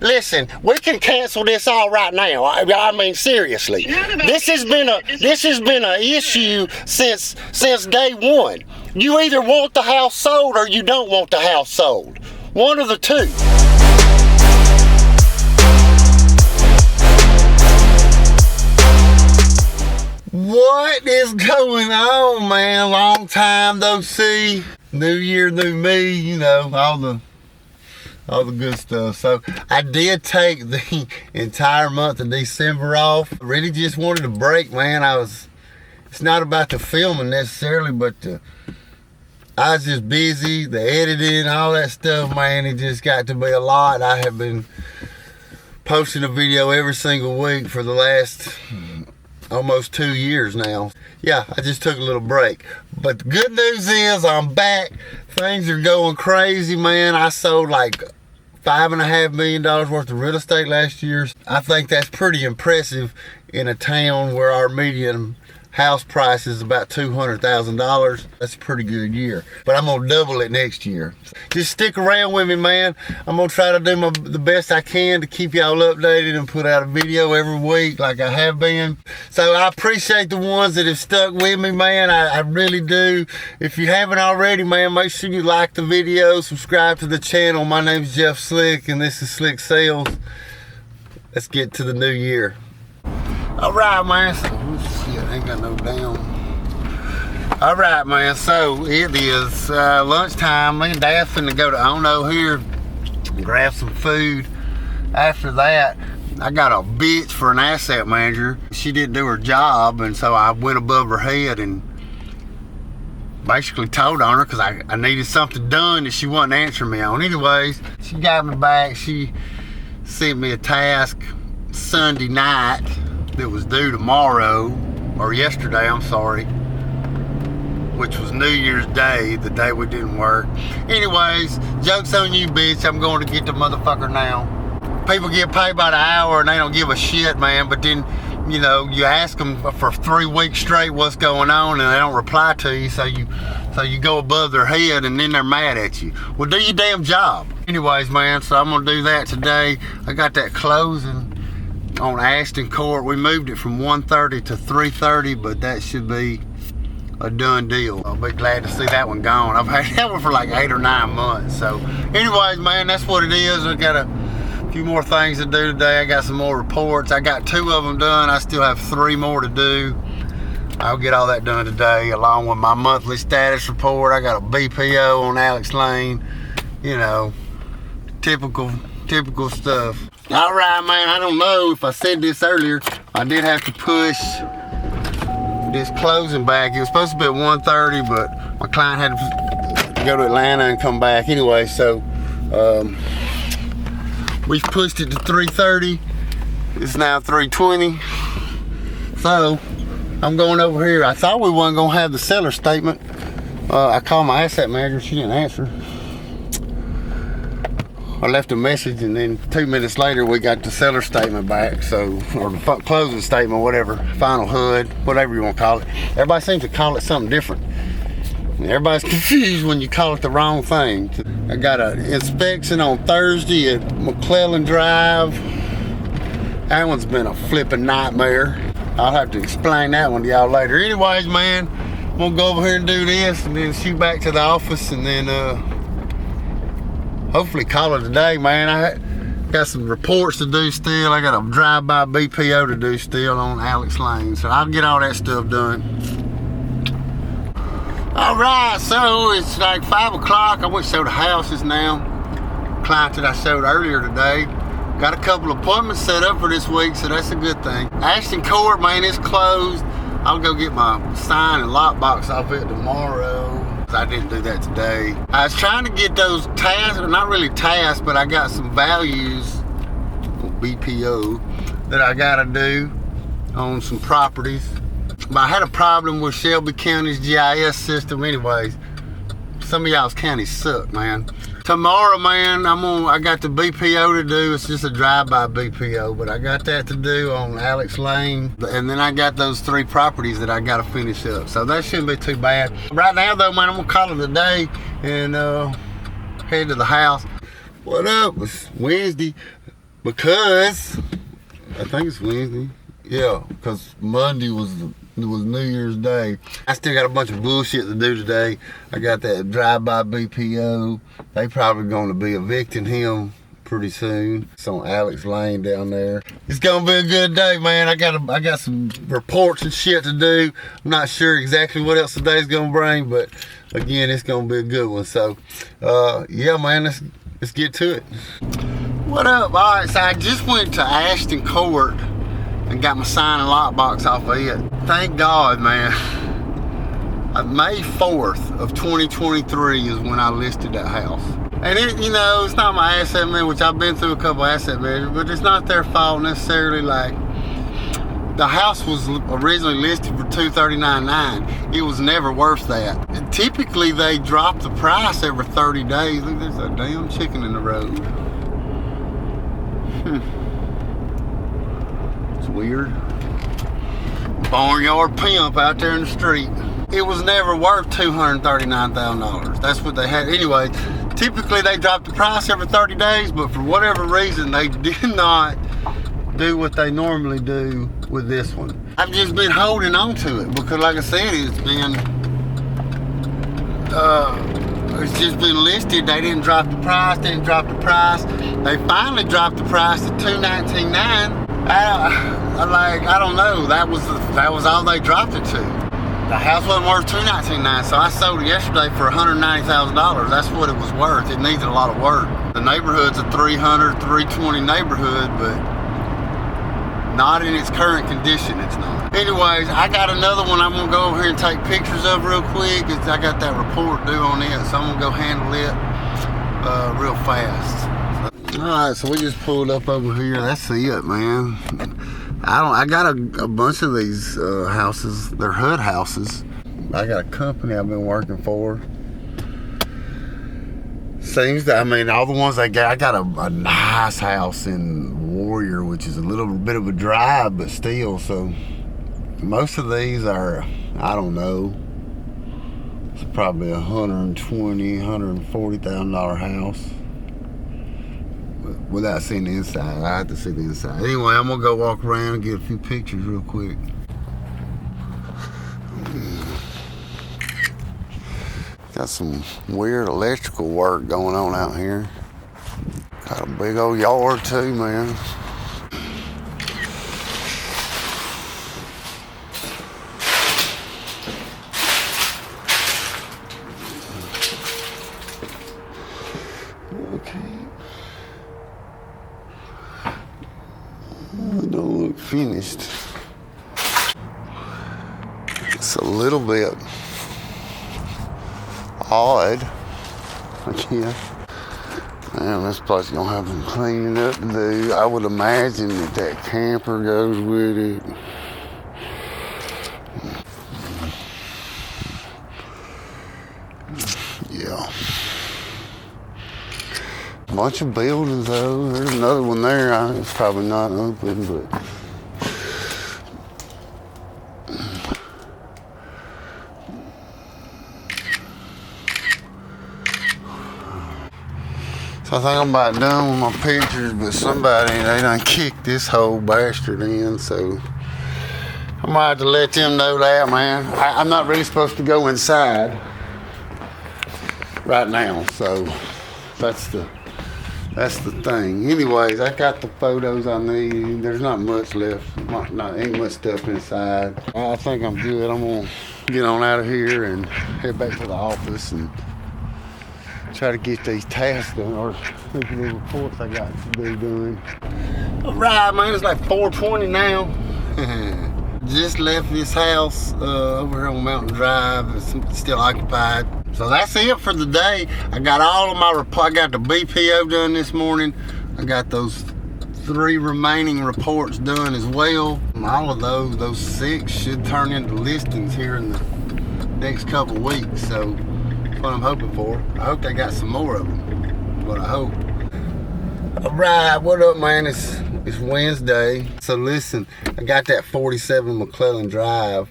Listen, we can cancel this all right now. I mean, seriously. This has been an issue since day one. You either want the house sold or you don't want the house sold. One of the two. What is going on, man? Long time no see. New year, new me, you know, all the good stuff. So I did take the entire month of December off. I really just wanted a break, man. It's not about the filming necessarily, but I was just busy, the editing, all that stuff, man. It just got to be a lot. I have been posting a video every single week for the last almost 2 years now. Yeah, I just took a little break. But the good news is I'm back. Things are going crazy, man. I sold like $5.5 million worth of real estate last year. I think that's pretty impressive in a town where our median house price is about $200,000. That's a pretty good year. But I'm gonna double it next year. Just stick around with me, man. I'm gonna try to do the best I can to keep y'all updated and put out a video every week like I have been. So I appreciate the ones that have stuck with me, man. I really do. If you haven't already, man, make sure you like the video, subscribe to the channel. My name's Jeff Slick and this is Slicksells. Let's get to the new year. All right, man. Oh, shit, I ain't got no damn. All right, man. So it is lunchtime. Me and Dad finna go to Ono here and grab some food. After that, I got a bitch for an asset manager. She didn't do her job, and so I went above her head and basically told on her because I needed something done that she wasn't answering me on. Anyways, she got me back. She sent me a task Sunday night that was due tomorrow, or yesterday, I'm sorry, which was New Year's Day, the day we didn't work. Anyways, joke's on you, bitch. I'm going to get the motherfucker now. People get paid by the hour and they don't give a shit, man, but then, you know, you ask them for 3 weeks straight what's going on and they don't reply to you, so you go above their head and then they're mad at you. Well, do your damn job. Anyways, man, so I'm gonna do that today. I got that closing on Ashton Court. We moved it from 1:30 to 3:30, but that should be a done deal. I'll be glad to see that one gone. I've had that one for like 8 or 9 months. So anyways, man, that's what it is. I got a few more things to do today. I got some more reports. I got 2 of them done. I still have 3 more to do. I'll get all that done today, along with my monthly status report. I got a BPO on Alex Lane, you know, typical stuff. All right, man, I don't know if I said this earlier. I did have to push this closing back. It was supposed to be at 1:30, but my client had to go to Atlanta and come back anyway, so we've pushed it to 3:30. It's now 3:20. So I'm going over here. I thought we wasn't gonna have the seller statement. I called my asset manager, she didn't answer. I left a message and then 2 minutes later we got the seller statement back, so, or the closing statement, whatever, final HUD, whatever you want to call it. Everybody seems to call it something different. Everybody's confused when you call it the wrong thing. I got an inspection on Thursday at McClellan Drive. That one's been a flipping nightmare. I'll have to explain that one to y'all later. Anyways, man, I'm gonna go over here and do this and then shoot back to the office and then hopefully call it a day, man. I got some reports to do still. I got a drive-by BPO to do still on Alex Lane. So I'll get all that stuff done. All right, so it's like 5 o'clock. I went and showed the houses now. Client that I showed earlier today. Got a couple appointments set up for this week, so that's a good thing. Ashton Court, man, it's closed. I'll go get my sign and lockbox off it tomorrow. I didn't do that today. I was trying to get those tasks, not really tasks, but I got some values, BPO, that I gotta do on some properties. But I had a problem with Shelby County's GIS system anyways. Some of y'all's counties suck, man. Tomorrow, man, I got the BPO to do. It's just a drive-by BPO, but I got that to do on Alex Lane. And then I got those 3 properties that I got to finish up. So that shouldn't be too bad. Right now, though, man, I'm going to call it a day and head to the house. What up? It's Wednesday. because I think it's Wednesday. Yeah, because Monday was New Year's Day. I still got a bunch of bullshit to do today. I got that drive-by BPO. They probably going to be evicting him pretty soon. It's on Alex Lane down there. It's gonna be a good day, man. I got some reports and shit to do. I'm not sure exactly what else today's gonna bring, but again, it's gonna be a good one. So yeah, man, let's get to it. What up? All right, so I just went to Ashton Court and got my sign and lockbox off of it. Thank God, man. May 4th of 2023 is when I listed that house. And it, you know, it's not my asset manager, which I've been through a couple asset managers, but it's not their fault necessarily. Like, the house was originally listed for $239,900. It was never worth that. And typically, they drop the price every 30 days. Look, there's a damn chicken in the road. It's weird. Barnyard pimp out there in the street. It was never worth $239,000. That's what they had. Anyway, typically they drop the price every 30 days, but for whatever reason, they did not do what they normally do with this one. I've just been holding on to it because, like I said, it's just been listed. They didn't drop the price, They finally dropped the price to $219,900. I don't know. That was all they dropped it to. The house wasn't worth $219,900, so I sold it yesterday for $190,000. That's what it was worth. It needed a lot of work. The neighborhood's a 300, 320 neighborhood, but not in its current condition, it's not. Anyways, I got another one I'm gonna go over here and take pictures of real quick. I got that report due on it, so I'm gonna go handle it real fast. All right, so we just pulled up over here. That's it, man. I got a bunch of these houses. They're HUD houses. I got a company I've been working for. Seems that, I mean, all the ones I got a nice house in Warrior, which is a little bit of a drive, but still. So most of these are, I don't know, it's probably $120,000, $140,000 house. Without seeing the inside. I have to see the inside. Anyway, I'm gonna go walk around and get a few pictures real quick. Got some weird electrical work going on out here. Got a big old yard too, man. Don't look finished. It's a little bit odd, I guess. Man, this place gonna have some cleaning up to do. I would imagine that camper goes with it. Yeah. Bunch of buildings though. There's another one there. It's probably not open, but so I think I'm about done with my pictures, but they done kicked this whole bastard in, so I might have to let them know that, man. I'm not really supposed to go inside right now, so that's the thing. Anyways, I got the photos I need. There's not much left. Ain't much stuff inside. I think I'm good. I'm gonna get on out of here and head back to the office and try to get these tasks done, or these little reports I got to be doing. All right, man, it's like 4:20 now. Just left this house over here on Mountain Drive. It's still occupied. So that's it for the day. I got all of my I got the BPO done this morning. I got those 3 remaining reports done as well. All of those 6 should turn into listings here in the next couple of weeks. So that's what I'm hoping for. I hope they got some more of them. But I hope. All right, what up, man? It's Wednesday. So listen, I got that 47 McClellan Drive.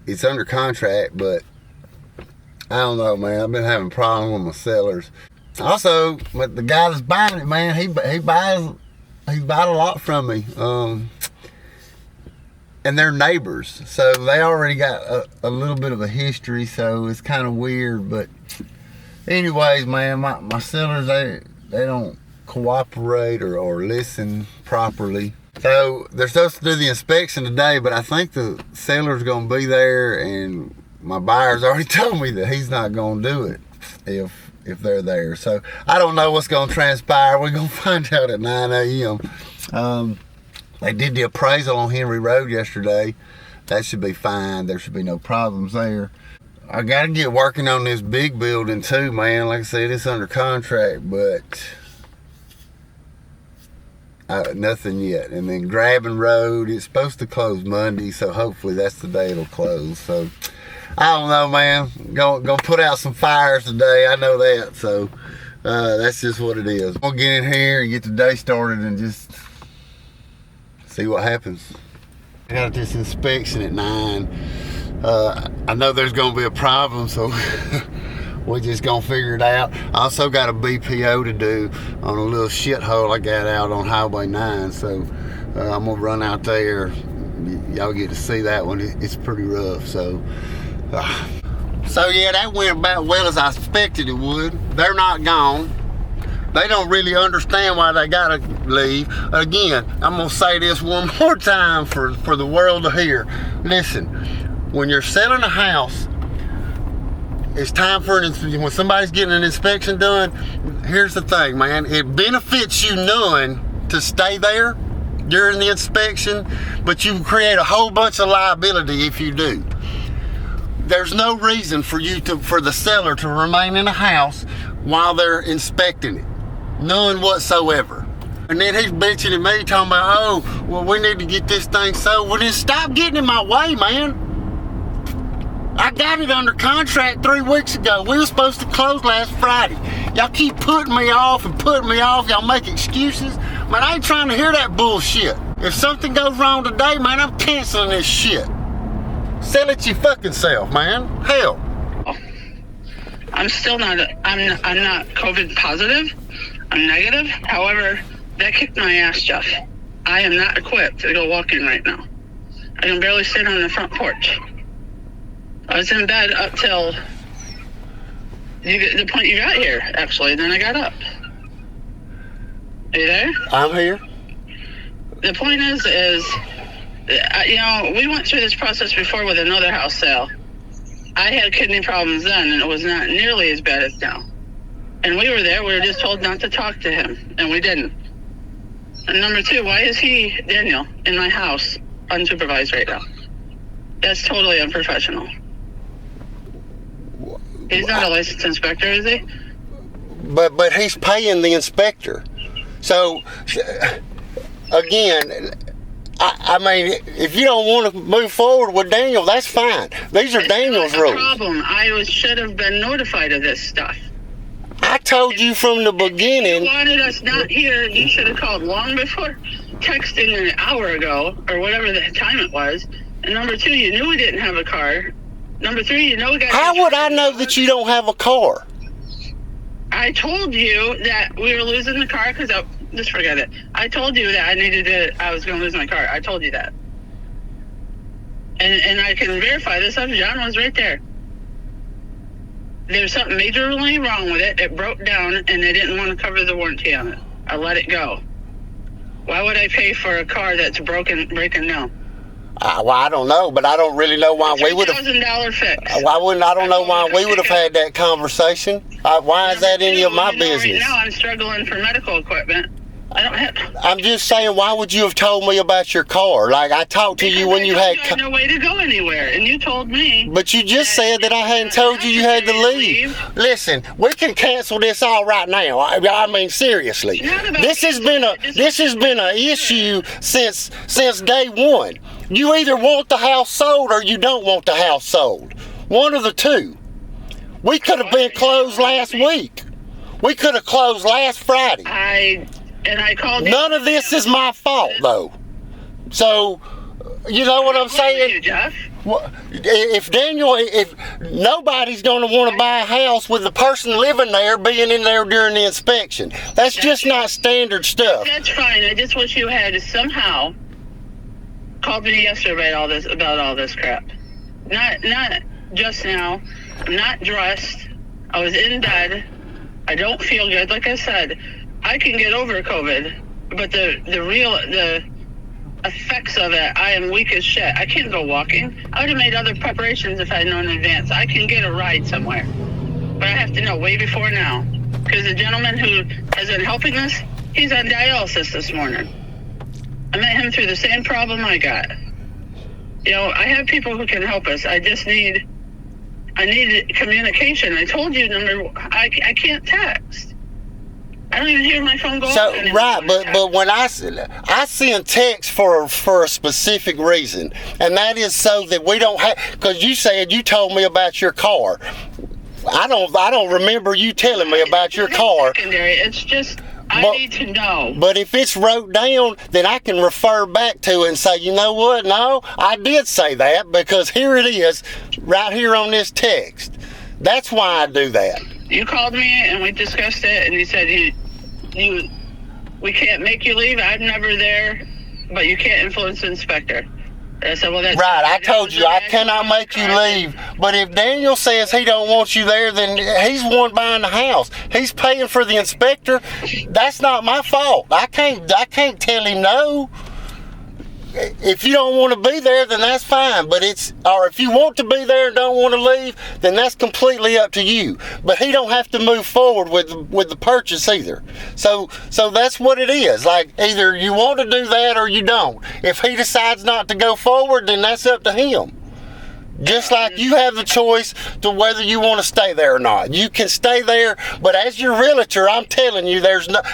It's under contract, but I don't know, man. I've been having problems with my sellers. Also, but the guy that's buying it, man, he bought a lot from me. And they're neighbors, so they already got a little bit of a history, so it's kind of weird. But anyways, man, my sellers, they don't cooperate or listen properly. So they're supposed to do the inspection today, but I think the seller's gonna be there, and my buyer's already told me that he's not gonna do it if they're there. So I don't know what's gonna transpire. We're gonna find out at 9 a.m. They did the appraisal on Henry Road yesterday. That should be fine. There should be no problems there. I got to get working on this big building too, man. Like I said, it's under contract, but nothing yet. And then Grabbing Road, it's supposed to close Monday, so hopefully that's the day it'll close. So I don't know, man. Gonna put out some fires today. I know that. So that's just what it is. We'll get in here and get the day started and just see what happens. I got this inspection at 9. I know there's gonna be a problem, so we're just gonna figure it out. I also got a BPO to do on a little shithole I got out on Highway 9, so I'm gonna run out there. Y'all get to see that one. It's pretty rough. So yeah, that went about well as I expected it would. They're not gone. They don't really understand why they gotta leave. Again, I'm gonna say this one more time for the world to hear. Listen, when you're selling a house, it's time for when somebody's getting an inspection done. Here's the thing, man. It benefits you none to stay there during the inspection, but you create a whole bunch of liability if you do. There's no reason for the seller to remain in a house while they're inspecting it. None whatsoever. And then he's bitching at me, talking about, oh, well, we need to get this thing sold. Well, then stop getting in my way, man. I got it under contract 3 weeks ago. We were supposed to close last Friday. Y'all keep putting me off and putting me off. Y'all make excuses. Man, I ain't trying to hear that bullshit. If something goes wrong today, man, I'm canceling this shit. Sell it your fucking self, man. Hell. I'm still not, I'm not COVID positive. I'm negative. However, that kicked my ass, Jeff. I am not equipped to go walking right now. I can barely sit on the front porch. I was in bed up till the point you got here, actually. Then I got up. Are you there? I'm here. The point is, you know, we went through this process before with another house sale. I had kidney problems then, and it was not nearly as bad as now. And we were there. We were just told not to talk to him, and we didn't. And number two, why is he, Daniel, in my house unsupervised right now? That's totally unprofessional. He's not a licensed inspector, is he? But he's paying the inspector. So, again, I mean, if you don't want to move forward with Daniel, that's fine. These are Daniel's rules. Problem. I should have been notified of this stuff. I told you from the beginning. You wanted us not here. You should have called long before texting an hour ago or whatever the time it was. And number two, you knew we didn't have a car. Number three, you know we got. How would I know that you don't have a car? I told you that we were losing the car because just forget it. I told you that I was going to lose my car. I told you that. And I can verify this. John was right there. There's something majorly wrong with it. It broke down, and they didn't want to cover the warranty on it. I let it go. Why would I pay for a car that's breaking down? Well, I don't know, but I don't really know why we would have. $3,000 fix. I don't know why we would have had that conversation. Why is that any of my business? Right now, I'm struggling for medical equipment. I'm just saying, why would you have told me about your car? Like, I talked to you when you had no way to go anywhere, and you told me. But you just said that I hadn't told you had to leave. Listen, we can cancel this all right now. I mean, seriously. This has been a issue since day one. You either want the house sold or you don't want the house sold. One of the two. We could have been closed last week. We could have closed last Friday. I called. None of this is my fault, though. So, You know what I'm saying? You, Jeff. Well, if nobody's going to want to buy a house with the person living there being in there during the inspection, that's just not standard stuff. That's fine. I just wish you had somehow called me yesterday about all this crap. Not just now. I'm not dressed. I was in bed. I don't feel good. Like I said, I can get over COVID, but the effects of it, I am weak as shit. I can't go walking. I would have made other preparations if I had known in advance. I can get a ride somewhere, but I have to know way before now, because the gentleman who has been helping us, he's on dialysis this morning. I met him through the same problem I got. You know, I have people who can help us. I need communication. I told you, I can't text. I don't even hear my phone go off anymore. Right, but when I send text for a specific reason, and that is so that we don't have, because you told me about your car. I don't remember you telling me about your car. Secondary. It's just I need to know. But if it's wrote down, then I can refer back to it and say, you know what? No, I did say that, because here it is, right here on this text. That's why I do that. You called me and we discussed it, and you said we can't make you leave. I'm never there, but you can't influence the inspector. I said, well, that's right. I told you I cannot make you leave. But if Daniel says he don't want you there, then he's the one buying the house. He's paying for the inspector. That's not my fault. I can't tell him no. If you don't want to be there, then that's fine. But if you want to be there and don't want to leave, then that's completely up to you. But he don't have to move forward with the purchase either. So that's what it is. Like, either you want to do that or you don't. If he decides not to go forward, then that's up to him. Just like you have the choice to whether you want to stay there or not. You can stay there, but as your realtor, I'm telling you,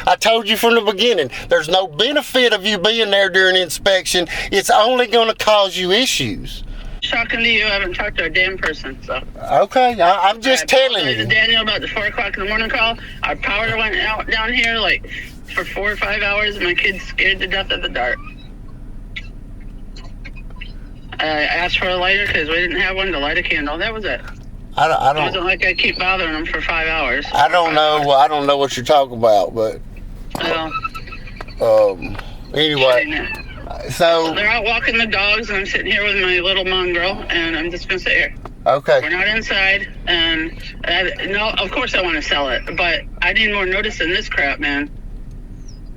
I told you from the beginning, there's no benefit of you being there during the inspection. It's only going to cause you issues. Shocking to you, I haven't talked to a damn person, so. Okay, I'm just telling you. I told Daniel about the 4 o'clock in the morning call. Our power went out down here for 4 or 5 hours, and my kid's scared to death of the dark. I asked for a lighter because we didn't have one to light a candle. That was it. I don't. It wasn't like I keep bothering them for 5 hours. I don't know. I don't know what you're talking about, but. Anyway. So they're out walking the dogs, and I'm sitting here with my little mongrel, and I'm just gonna sit here. Okay. We're not inside, and no, of course I want to sell it, but I need more notice than this crap, man.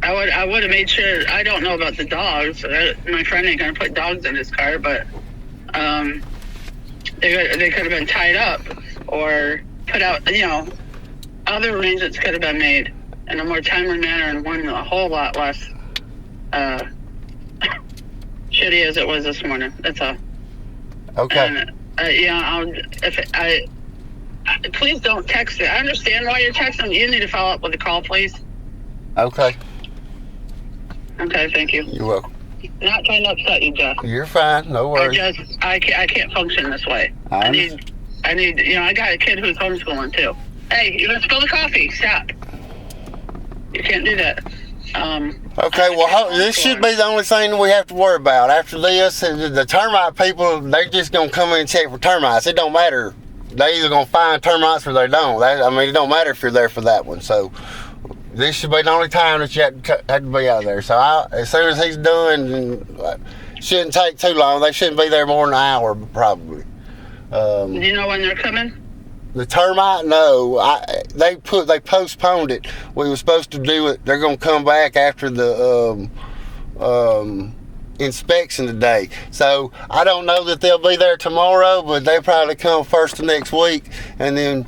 I would have made sure. I don't know about the dogs. My friend ain't gonna put dogs in his car, but they could have been tied up or put out. You know, other arrangements could have been made in a more timely manner and one a whole lot less shitty as it was this morning. That's all. Okay. And, please don't text me. I understand why you're texting. You need to follow up with a call, please. Okay. Okay, thank you. You're welcome. Not trying to upset you, Jeff. You're fine. No worries. I can't function this way. I need. I got a kid who's homeschooling too. Hey, you're gonna spill the coffee. Stop. You can't do that. Okay, well, this should be the only thing we have to worry about. After this, the termite people, they're just going to come in and check for termites. It don't matter. They're either going to find termites or they don't. It don't matter if you're there for that one. So this should be the only time that you have to be out there. So as soon as he's done, it shouldn't take too long. They shouldn't be there more than an hour, probably. Do you know when they're coming? The termite, no. They postponed it. We were supposed to do it. They're going to come back after the inspection today. So I don't know that they'll be there tomorrow, but they'll probably come first of next week, and then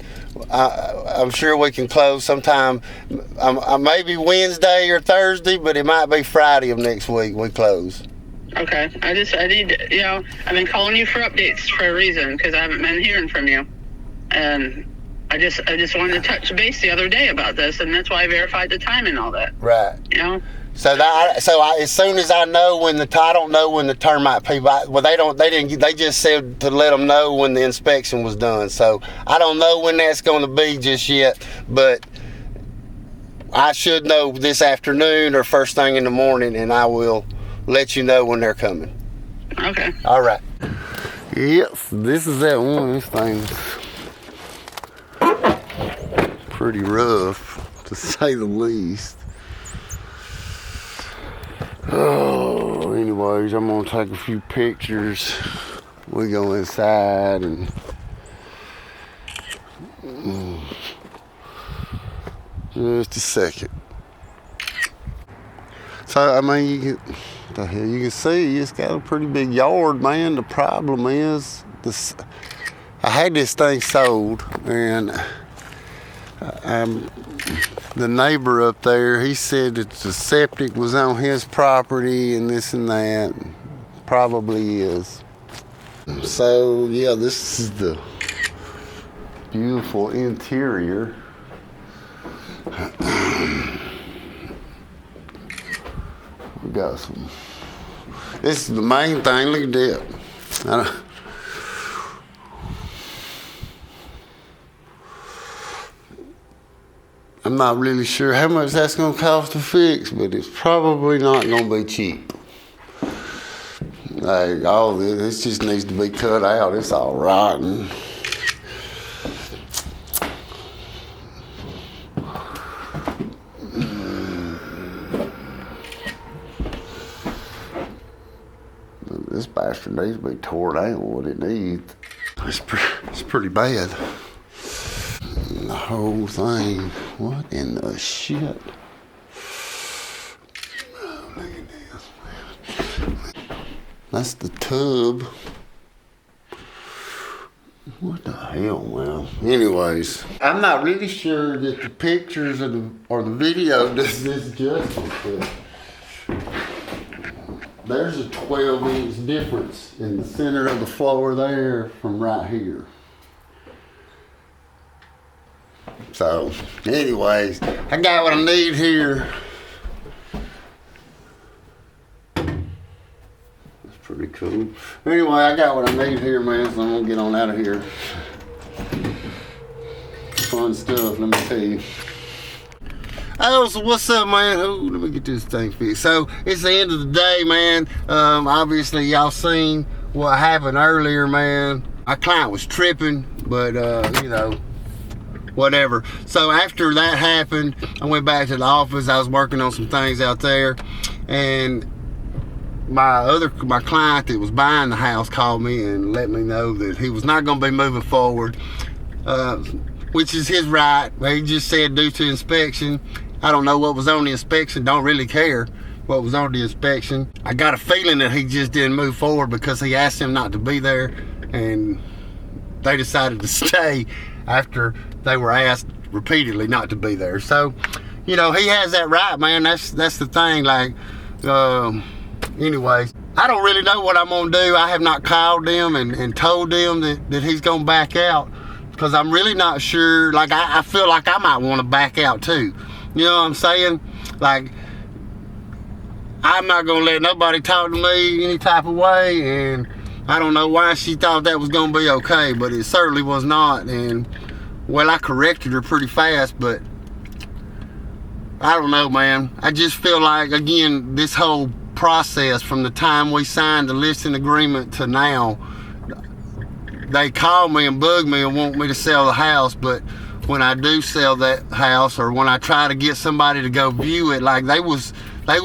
I'm sure we can close sometime. Maybe Wednesday or Thursday, but it might be Friday of next week we close. Okay. I need, I've been calling you for updates for a reason, because I haven't been hearing from you. And I just wanted to touch base the other day about this, and that's why I verified the time and all that. Right. So as soon as I know when I don't know when the termite people. They just said to let them know when the inspection was done. So I don't know when that's going to be just yet, but I should know this afternoon or first thing in the morning, and I will let you know when they're coming. Okay. All right. Yes, this is that one. This thing's pretty rough, to say the least. Oh, anyways, I'm gonna take a few pictures. We go inside and just a second. So I mean, you can see it's got a pretty big yard, man. The problem is this. I had this thing sold, and the neighbor up there, he said that the septic was on his property and this and that. Probably is. So yeah, this is the beautiful interior. We got some. This is the main thing. Look at that. I'm not really sure how much that's going to cost to fix, but it's probably not going to be cheap. Like all this just needs to be cut out. It's all rotten. This bastard needs to be tore down. What it needs. It's pretty bad. The whole thing. What in the shit? Oh, look at this, man. That's the tub. What the hell, man? Anyways, I'm not really sure that the pictures or the video does this justice, but there's a 12-inch difference in the center of the floor there from right here. So, anyways, I got what I need here. That's pretty cool. Anyway, I got what I need here, man, so I'm gonna get on out of here. Fun stuff, let me tell you. Oh, so what's up, man? Oh, let me get this thing fixed. So, it's the end of the day, man. Obviously, y'all seen what happened earlier, man. My client was tripping, but, you know, whatever. So, after that happened, I went back to the office. I was working on some things out there, and my client that was buying the house called me and let me know that he was not going to be moving forward, which is his right. He just said due to inspection. I don't know what was on the inspection. Don't really care what was on the inspection. I got a feeling that he just didn't move forward because he asked him not to be there, and they decided to stay after they were asked repeatedly not to be there. So, you know, he has that right, man. That's the thing. Like, anyways, I don't really know what I'm gonna do. I have not called them and told them that he's gonna back out, because I'm really not sure. Like, I feel like I might want to back out too. You know what I'm saying? Like, I'm not gonna let nobody talk to me any type of way, and I don't know why she thought that was gonna be okay, but it certainly was not. And well, I corrected her pretty fast, but I don't know, man. I just feel like, again, this whole process from the time we signed the listing agreement to now, they call me and bug me and want me to sell the house, but when I do sell that house, or when I try to get somebody to go view it, like they was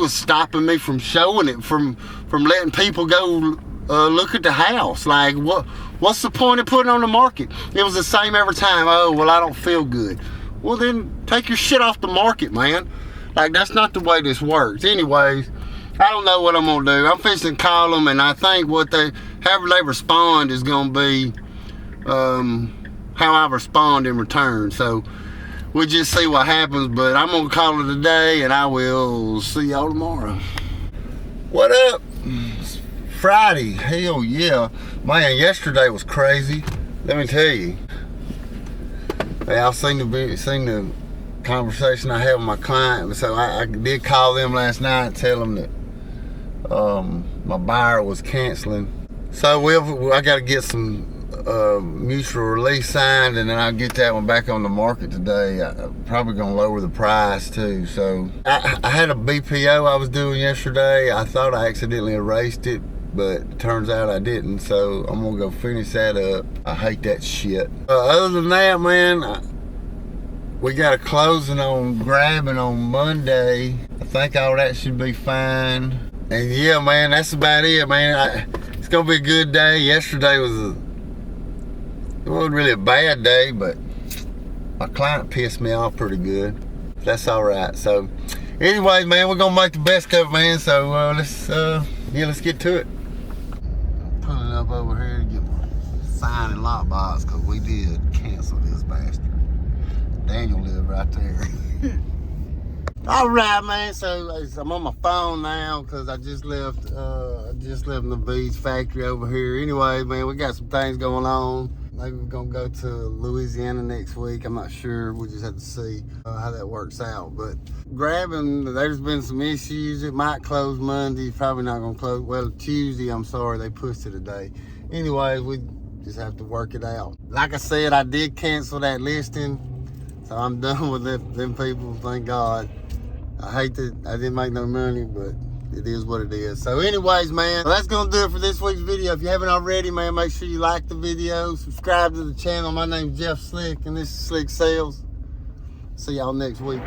stopping me from showing it, from letting people go look at the house. Like, what's the point of putting it on the market? It was the same every time. Oh, well, I don't feel good. Well, then take your shit off the market, man. Like, that's not the way this works. Anyways, I don't know what I'm gonna do. I'm fixing to call them, and I think however they respond is gonna be how I respond in return. So we'll just see what happens, but I'm gonna call it a day, and I will see y'all tomorrow. What up? It's Friday. Hell yeah. Man, yesterday was crazy. Let me tell you. Y'all seen the conversation I had with my client. So I did call them last night and tell them that my buyer was canceling. So I got to get some mutual release signed, and then I'll get that one back on the market today. I'm probably gonna lower the price too. So I had a BPO I was doing yesterday. I thought I accidentally erased it, but it turns out I didn't, so I'm gonna go finish that up. I hate that shit. Other than that, man, we got a closing on grabbing on Monday. I think all that should be fine. And yeah, man, that's about it, man. It's gonna be a good day. Yesterday it wasn't really a bad day, but my client pissed me off pretty good. That's all right. So anyways, man, we're gonna make the best of it, man. So let's get to it. I'm pulling up over here to get my sign and lock box because we did cancel this bastard. Daniel lived right there. All right, man. So I'm on my phone now because I just left the beach factory over here. Anyway, man, we got some things going on. Maybe we're gonna go to Louisiana next week. I'm not sure. We just have to see how that works out. But grabbing, there's been some issues. It might close Monday. Probably not gonna close. Well, Tuesday. I'm sorry, they pushed it a day. Anyways, we just have to work it out. Like I said, I did cancel that listing, so I'm done with them people. Thank God. I hate that I didn't make no money, but it is what it is. So anyways, man, that's gonna do it for this week's video. If you haven't already, man, make sure you like the video, subscribe to the channel. My name's Jeff Slick, and this is Slicksells. See y'all next week.